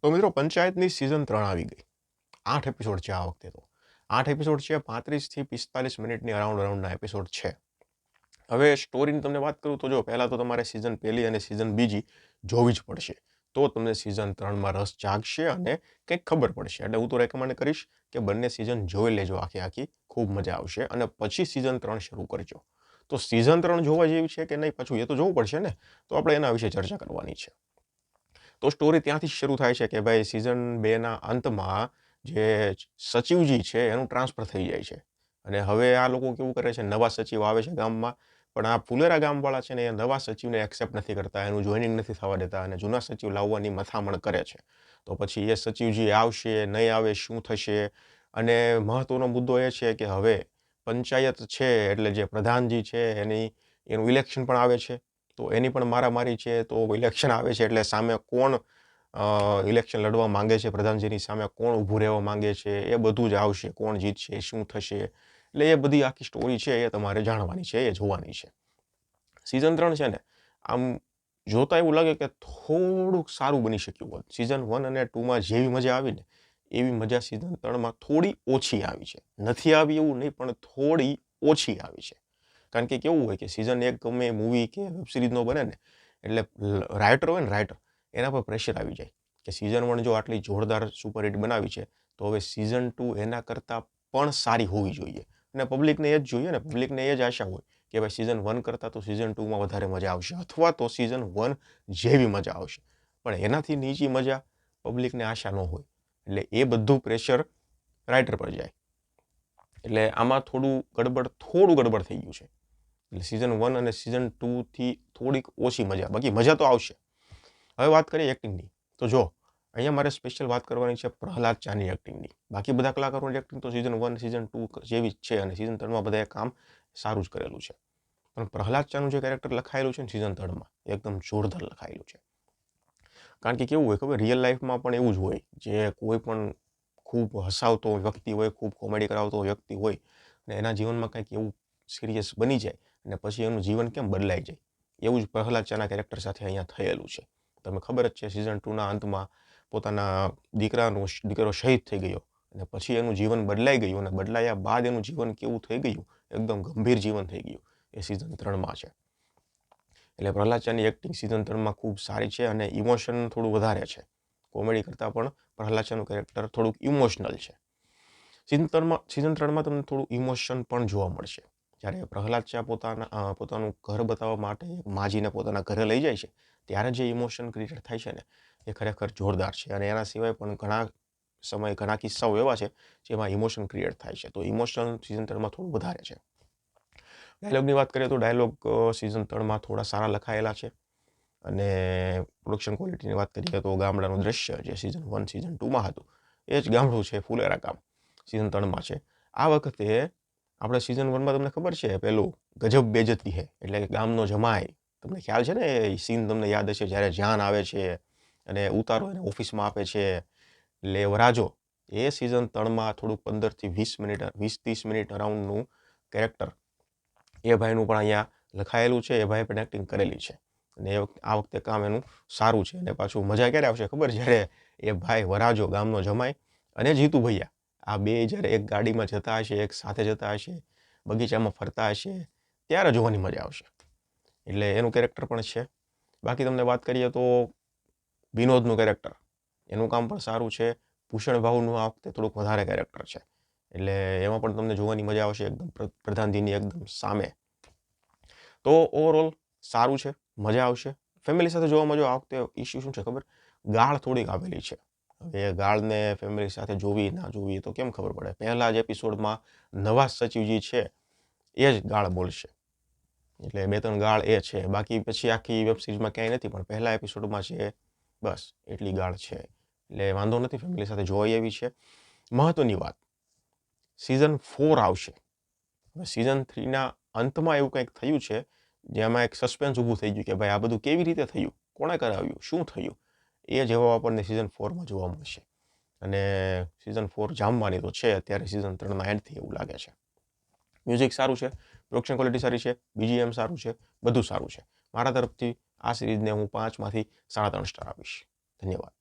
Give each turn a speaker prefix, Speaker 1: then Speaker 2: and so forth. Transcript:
Speaker 1: તો મિત્રો પંચાયતની સિઝન 3 આવી ગઈ. 8 એપિસોડ છે આ વખતે તો. 8 એપિસોડ છે, 35 થી 45 મિનિટની અરાઉન્ડના એપિસોડ છે. હવે સ્ટોરીની તમને વાત કરું તો જો પહેલાં તો તમારે સિઝન પહેલી અને સિઝન બીજી જોવી જ પડશે. તો તમને સિઝન 3માં રસ જાગશે અને કંઈક ખબર પડશે. એટલે હું તો રેકમેન્ડ કરીશ કે બંને સિઝન જોઈ લેજો આખી. ખૂબ મજા આવશે અને પછી સિઝન 3 શરૂ કરજો. તો સિઝન 3 જોવા જેવી છે કે નહીં પાછું એ તો જોવું પડશે ને. તો આપણે એના વિશે ચર્ચા કરવાની છે. તો સ્ટોરી ત્યાંથી શરૂ થાય છે કે ભાઈ સિઝન 2ના અંતમાં જે સચિવજી છે એનું ટ્રાન્સફર થઈ જાય છે. અને હવે આ લોકો કેવું કરે છે, નવા સચિવ આવે છે ગામમાં, પણ આ ફુલેરા ગામવાળા છે ને એ નવા સચિવને એક્સેપ્ટ નથી કરતા, એનું જોઈનિંગ નથી થવા દેતા અને જૂના સચિવ લાવવાની મથામણ કરે છે. તો પછી એ સચિવજી આવશે નહીં આવે શું થશે. અને મહત્વનો મુદ્દો એ છે કે હવે પંચાયત છે એટલે જે પ્રધાનજી છે એનું ઇલેક્શન પણ આવે છે. તો એની પણ મારામારી છે. તો ઇલેક્શન આવે છે એટલે સામે કોણ ઇલેક્શન લડવા માંગે છે, પ્રધાનજીની સામે કોણ ઊભું રહેવા માંગે છે, એ બધું જ આવશે. કોણ જીતશે, શું થશે, એટલે એ બધી આખી સ્ટોરી છે એ તમારે જાણવાની છે, એ જોવાની છે. સિઝન 3 છે ને આમ જોતા એવું લાગે કે થોડુંક સારું બની શક્યું હોત. સિઝન 1 અને 2માં જેવી મજા આવી ને એવી મજા સિઝન 3માં થોડી ઓછી આવી છે. નથી આવી એવું નહીં, પણ થોડી ઓછી આવી છે. કારણ કે કેવું હોય કે સિઝન 1 ગમે મૂવી કે વેબ સિરીઝનો બને ને એટલે રાઇટર હોય ને, રાઇટર એના પર પ્રેશર આવી જાય કે સિઝન 1 જો આટલી જોરદાર સુપરહિટ બનાવી છે તો હવે સિઝન 2 એના કરતાં પણ સારી હોવી જોઈએ. અને પબ્લિકને એ જ જોઈએ ને, પબ્લિકને એ જ આશા હોય કે ભાઈ સિઝન 1 કરતાં તો સિઝન 2માં વધારે મજા આવશે અથવા તો સિઝન 1 જેવી મજા આવશે. પણ એનાથી નીચી મજા પબ્લિકને આશા ન હોય. એટલે એ બધું પ્રેશર રાઇટર પર જાય. એટલે આમાં થોડું ગડબડ થઈ ગયું છે. એટલે સિઝન 1 અને સિઝન 2થી થોડીક ઓછી મજા, બાકી મજા તો આવશે. હવે વાત કરીએ એક્ટિંગની. તો જો અહીંયા મારે સ્પેશિયલ વાત કરવાની છે પ્રહલાદ ચાની એક્ટિંગની. બાકી બધા કલાકારોની એક્ટિંગ તો સિઝન 1 સિઝન 2 જેવી જ છે અને સિઝન 3માં બધાએ કામ સારું જ કરેલું છે. પણ પ્રહલાદ ચાનું જે કેરેક્ટર લખાયેલું છે ને સિઝન 3માં એકદમ જોરદાર લખાયેલું છે. કારણ કે કેવું હોય ખબર, રિયલ લાઈફમાં પણ એવું જ હોય. જે કોઈ પણ ખૂબ હસાવતો વ્યક્તિ હોય, ખૂબ કોમેડી કરાવતો વ્યક્તિ હોય અને એના જીવનમાં કંઈક એવું સિરિયસ બની જાય અને પછી એનું જીવન કેમ બદલાઈ જાય, એવું જ પ્રહલાદ ચાના કેરેક્ટર સાથે અહીંયા થયેલું છે. તમને ખબર જ છે સિઝન 2ના અંતમાં પોતાના દીકરો શહીદ થઈ ગયો અને પછી એનું જીવન બદલાઈ ગયું અને બદલાયા બાદ એનું જીવન કેવું થઈ ગયું, એકદમ ગંભીર જીવન થઈ ગયું, એ સિઝન 3માં છે. એટલે પ્રહલાદ ચાની એક્ટિંગ સિઝન 3માં ખૂબ સારી છે અને ઇમોશન થોડું વધારે છે. કોમેડી કરતાં પણ પ્રહલાદ ચાનું કેરેક્ટર થોડુંક ઇમોશનલ છે. સિઝન 3માં તમને થોડું ઇમોશન પણ જોવા મળશે. જ્યારે પ્રહલાદ ચા પોતાનું ઘર બતાવવા માટે માજીને પોતાના ઘરે લઈ જાય છે ત્યારે જે ઇમોશન ક્રિએટ થાય છે ને એ ખરેખર જોરદાર છે. અને એના સિવાય પણ ઘણા કિસ્સાઓ એવા છે જેમાં ઇમોશન ક્રિએટ થાય છે. તો ઇમોશન સિઝન 3માં થોડું વધારે છે. ડાયલોગની વાત કરીએ તો ડાયલોગ સિઝન 3માં થોડા સારા લખાયેલા છે. અને પ્રોડક્શન ક્વોલિટીની વાત કરીએ તો ગામડાનું દ્રશ્ય જે સિઝન 1 સિઝન 2માં હતું એ જ ગામડું છે, ફુલેરા ગામ સિઝન 3માં છે. આ વખતે આપણે સિઝન 1માં તમને ખબર છે પેલું ગજબ બેજતી હે એટલે ગામનો જમાઈ, તમને ખ્યાલ છે ને એ સીન તમને યાદ હશે જ્યારે જાન આવે છે અને ઉતારો એને ઓફિસમાં આપે છે એટલે વરાજો, એ સિઝન 3માં થોડુંક 15થી 20 મિનિટ 20-30 મિનિટ અરાઉન્ડનું કેરેક્ટર એ ભાઈનું પણ અહીંયા લખાયેલું છે. એ ભાઈ પણ એક્ટિંગ કરેલી છે અને આ વખતે કામ એનું સારું છે. અને પાછું મજા ક્યારે આવશે ખબર, જ્યારે એ ભાઈ વરાજો ગામનો જમાઈ અને જીતુ ભૈયા આ બે જ્યારે એક ગાડીમાં જતા હશે, એક સાથે જતા હશે, બગીચામાં ફરતા હશે, ત્યારે જોવાની મજા આવશે. એટલે એનું કેરેક્ટર પણ છે. બાકી તમને વાત કરીએ તો વિનોદનું કેરેક્ટર એનું કામ પણ સારું છે. ભૂષણ ભાવનું આ વખતે થોડુંક વધારે કેરેક્ટર છે એટલે એમાં પણ તમને જોવાની મજા આવશે એકદમ પ્રધાનજીની એકદમ સામે. તો ઓવરઓલ સારું છે, મજા આવશે. ફેમિલી સાથે જોવા મજા. આ વખતે ઇસ્યુ શું છે ખબર, ગાળ થોડીક આવેલી છે. હવે એ ગાળને ફેમિલી સાથે જોવી ના જોવી તો કેમ ખબર પડે. પહેલા જ એપિસોડમાં નવા સચિવજી છે એ જ ગાળ બોલશે એટલે 2-3 ગાળ એ છે. બાકી પછી આખી વેબ સિરીઝમાં ક્યાંય નથી, પણ પહેલા એપિસોડમાં છે બસ એટલી ગાળ છે. એટલે વાંધો નથી, ફેમિલી સાથે જોવાય એવી છે. મહત્વની વાત, સિઝન 4 આવશે. હવે સિઝન 3ના અંતમાં એવું કંઈક થયું છે જેમાં એક સસ્પેન્સ ઊભું થઈ ગયું કે ભાઈ આ બધું કેવી રીતે થયું, કોણે કરાવ્યું, શું થયું, એ જવાબ આપણને સિઝન 4માં જોવા મળશે. અને સિઝન 4 જામવાની તો છે અત્યારે સિઝન 3ના એન્ડથી એવું લાગે છે. મ્યુઝિક સારું છે, પ્રોડક્શન ક્વોલિટી સારી છે, બીજીએમ સારું છે, બધું સારું છે. મારા તરફથી આ સિરીઝને હું 5માંથી 3.5 સ્ટાર આપીશ. ધન્યવાદ.